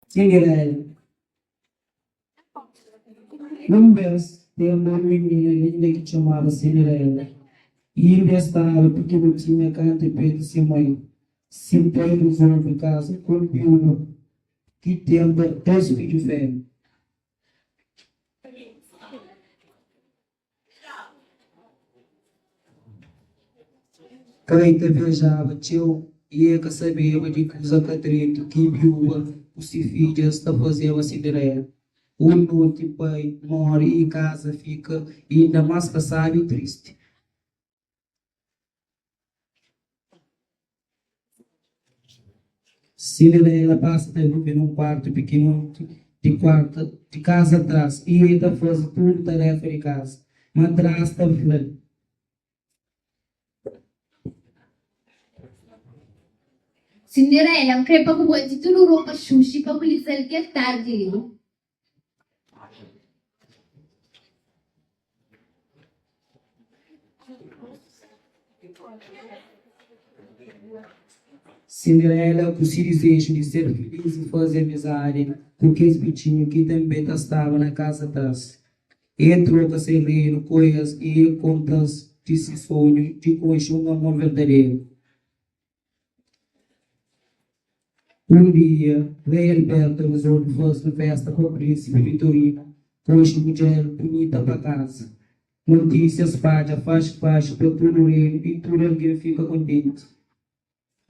Cinderela. Um mês, tem uma menina linda que chamava Cinderela. E investava porque não tinha canto e peito sem mãe. Sentei no voo de casa com viúva, que tem 10 filhos velhos. Quem te viajava, tio, e que sabia de que os acatrito, que viúva, os filhos, está fazendo a Cinderela. O noite, pai, morre e casa fica ainda mais cansado e triste. Cinderela passa a viver num quarto pequeno de casa atrás e ainda faz tudo tarefa de casa. Madrasta, filha. Cinderella crepa que pode tudo roupa sushi para polícia que é tarde. Cinderela, com o desejo de ser feliz e fazer amizade com aqueles bichinhos que também estavam na casa atrás. Entrou com sereno, coisas e contas desse sonho de construir um amor verdadeiro. Um dia, Rei Alberto resolve fazer festa com o príncipe Vitorino, com uma mulher bonita para casa. Notícias faz para todo o reino e todo alguém fica contente.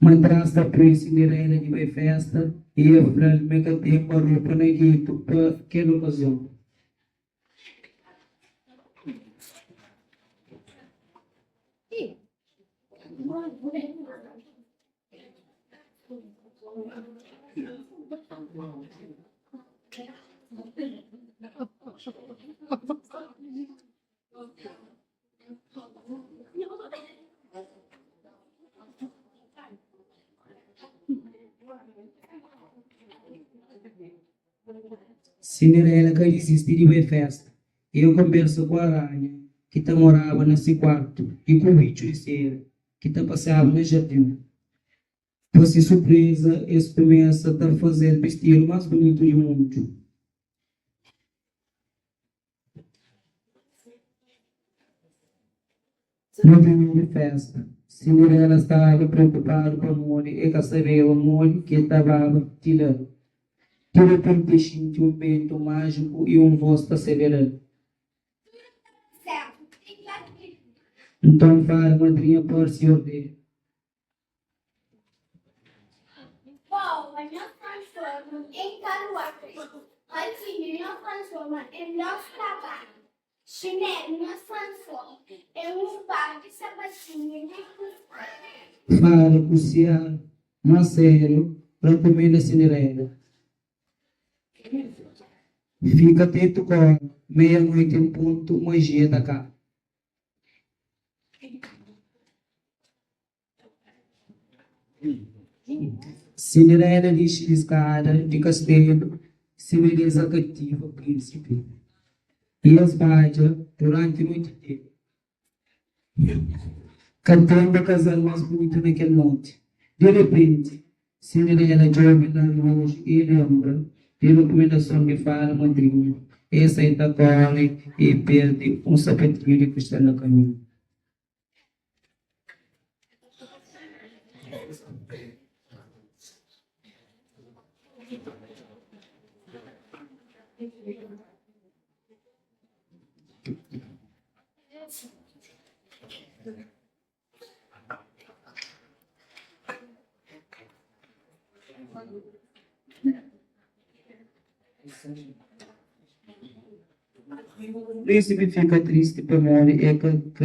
Madrasta para Cinderela de uma festa e a Fran mega tempo a roupa na gueto para aquela ocasião. Cinderela que desiste de uma festa. Eu converso com a aranha, que morava nesse quarto, e com o bicho de cera, que passeava no jardim. Por ser surpresa, eles começam a fazer o vestido mais bonito do mundo. No domingo de festa, Cinderela estava preocupada com o molho e caçaria o molho que estava tirando. De repente, sentiu um vento mágico e um voz acelerando. Então, para a madrinha por se ordenar. Paula nos transforma em carruagem. Ratinho nos transforma em nosso trabalho. Chinelo nos transforma em um par de sapatinhos de cristal. Para cozinhar, Marcelo, para comer a Cinderela. Fica atento com meia-noite em ponto, magia da cá. Cinderela desce de escada de castelo, civiliza cativa o príncipe. E as baixa durante a noite inteira, cantando a casal mais bonito naquele noite. De repente, Cinderela joga na luz e lembra de recomendação de fala madrinha. Essa ainda corre e perde um sapatinho de cristal no caminho. O príncipe fica triste por morrer e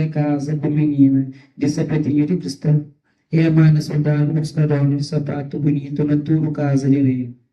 a casa com a menina de sapatinho de cristal. E a mãe soldado buscador de sapato bonito na tua casa de rei.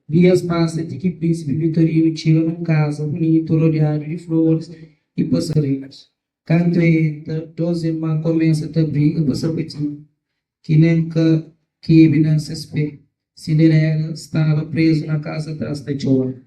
Dias passam de que o príncipe Vitorino tira num casa bonito rodeado de flores e passarinhos. Quando entra, dois irmãos começam a briga para saber que nem que não se espera. Cinderela estava presa na casa atrás da joia.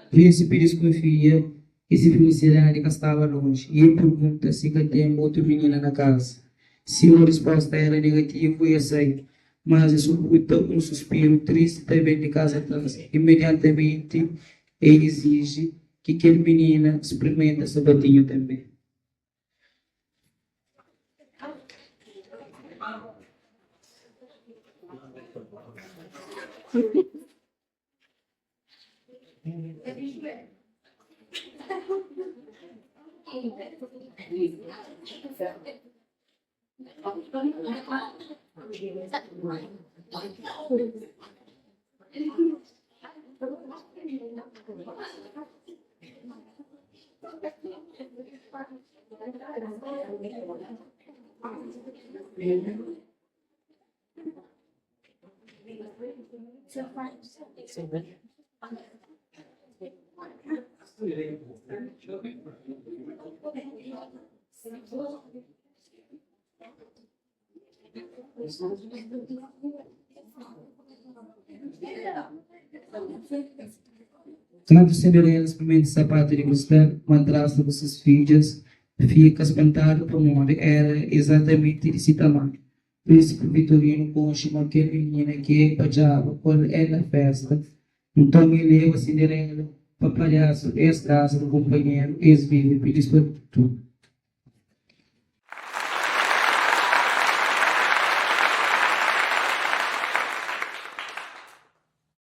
O príncipe desconfia que se felicidade que estava longe e ele pergunta se tem outra menina na casa. Se a resposta era negativa, ia sair. Mas escuta um suspiro triste também de casa atrás. Imediatamente, ele exige que aquela menina experimente sapatinho também. Quando Cinderela experimenta o sapato de cristal, madrasta dos seus filhos fica espantado por onde era exatamente desse tamanho. O príncipe Vitorino concha aquela menina que pajava com ela na festa. Então ele leva Cinderela para palhaço, ex-casa do companheiro, ex-vive, pedir tudo.